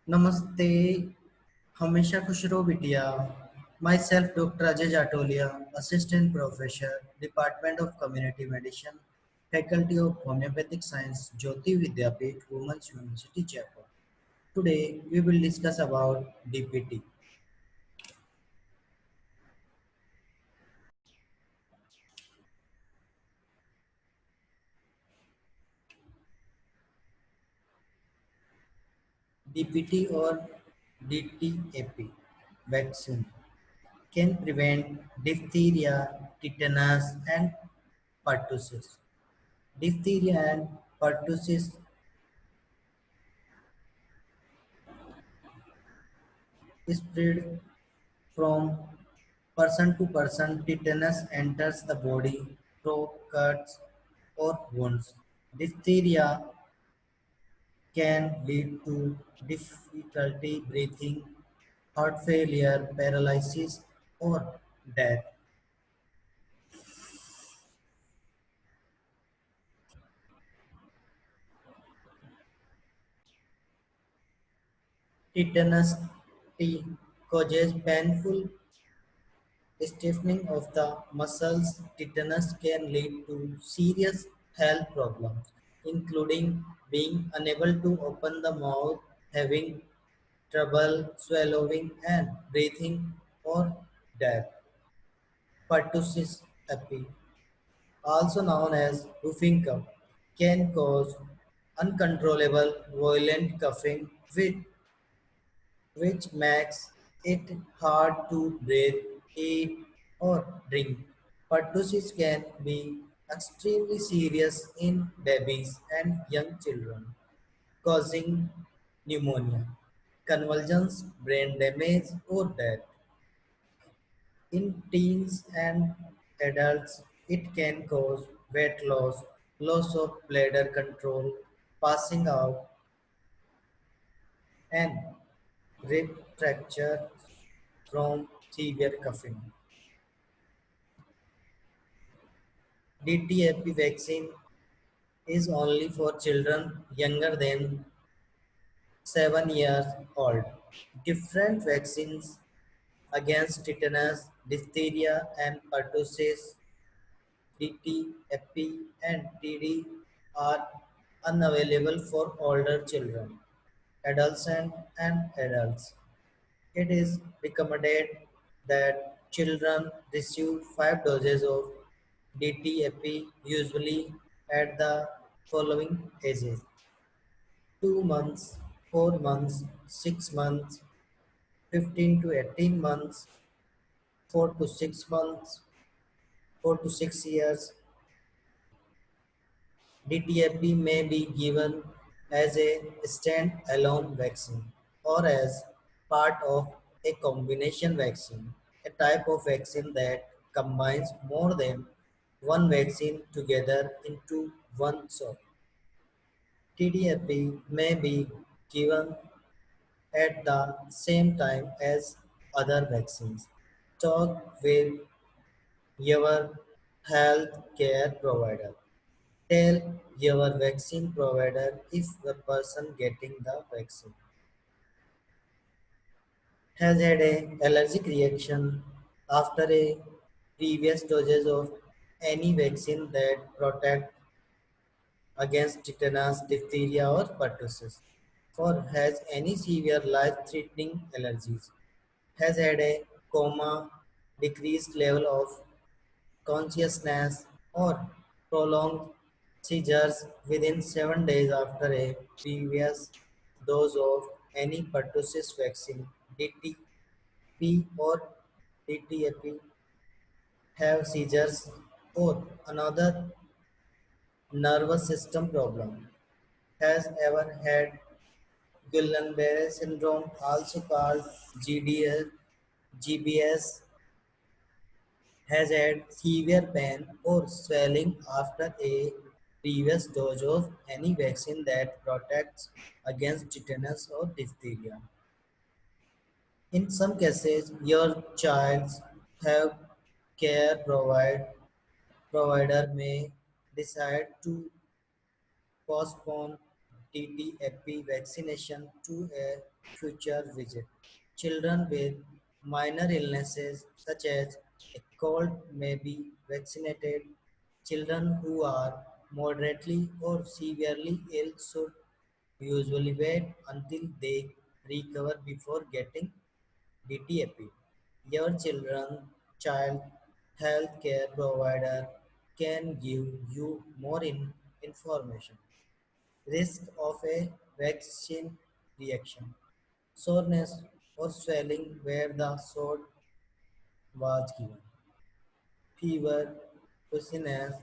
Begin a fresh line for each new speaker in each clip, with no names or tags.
नमस्ते, हमेशा खुश रहो बिटिया। Myself doctor Ajay Jatolia, assistant professor, department of community medicine, faculty of homoeopathic science, Jyoti Vidyapeeth, women's university Jaipur. Today we will discuss about DPT. DPT or DTAP vaccine can prevent diphtheria, tetanus, and pertussis. Diphtheria and pertussis spread from person to person. Tetanus enters the body through cuts or wounds. Diphtheria can lead to difficulty breathing, heart failure, paralysis, or death. Tetanus T causes painful stiffening of the muscles. Tetanus can lead to serious health problems, including being unable to open the mouth, having trouble swallowing and breathing, or death. Pertussis epi, also known as whooping cough, can cause uncontrollable violent coughing which makes it hard to breathe, eat, or drink. Pertussis can be extremely serious in babies and young children, causing pneumonia, convulsions, brain damage, or death. In teens and adults, it can cause weight loss, loss of bladder control, passing out, and rib fracture from severe coughing. DTaP vaccine is only for children younger than 7 years old. Different vaccines against tetanus, diphtheria, and pertussis, DTaP, and TD are unavailable for older children, adults, and adults. It is recommended that children receive 5 doses of DTaP, usually at the following ages: 2 months, 4 months, 6 months, 15 to 18 months, 4 to 6 months, 4 to 6 years. DTaP may be given as a stand-alone vaccine or as part of a combination vaccine, a type of vaccine that combines more than one vaccine together into one shot. TDAP may be given at the same time as other vaccines. Talk with your health care provider. Tell your vaccine provider if the person getting the vaccine has had a allergic reaction after a previous doses of any vaccine that protect against tetanus, diphtheria, or pertussis, or has any severe life-threatening allergies, has had a coma, decreased level of consciousness, or prolonged seizures within 7 days after a previous dose of any pertussis vaccine, DTP or DTAP, have seizures or another nervous system problem, has ever had Guillain-Barré syndrome, also called GDS, GBS, has had severe pain or swelling after a previous dose of any vaccine that protects against tetanus or diphtheria. In some cases, your child's health care provider may decide to postpone TTFP vaccination to a future visit. Children with minor illnesses such as a cold may be vaccinated. Children who are moderately or severely ill should usually wait until they recover before getting DTAP. Your child health care provider can give you more information. Risk of a vaccine reaction. Soreness or swelling where the shot was given. Fever, dizziness,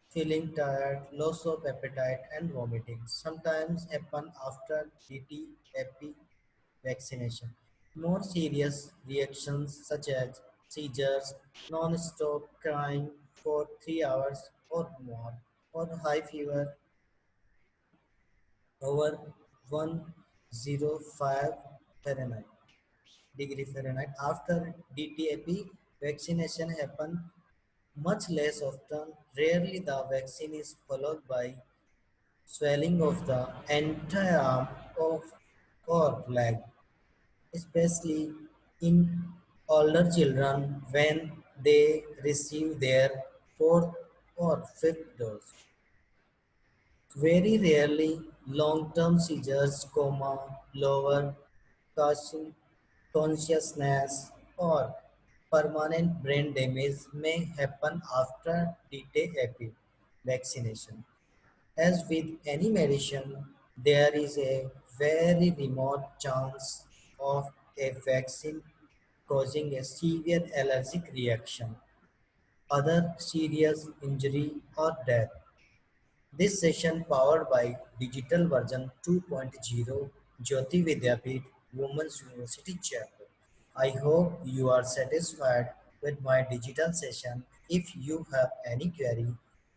feeling tired, loss of appetite, and vomiting sometimes happen after DTP vaccination. More serious reactions such as seizures, non-stop crying for 3 hours or more, or high fever over 105 Fahrenheit degree Fahrenheit after DTP vaccination happen much less often. Rarely the vaccine is followed by swelling of the entire arm of or leg, especially in older children when they receive their fourth or fifth dose. Very rarely, long-term seizures, coma, lower consci- consciousness, or permanent brain damage may happen after DTaP vaccination. As with any medicine, there is a very remote chance of a vaccine causing a severe allergic reaction, other serious injury, or death. This session powered by digital version 2.0 Jyoti Vidyapeeth Women's University Chapel. I hope you are satisfied with my digital session. If you have any query,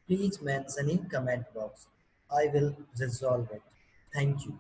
please mention in comment box. I will resolve it. Thank you.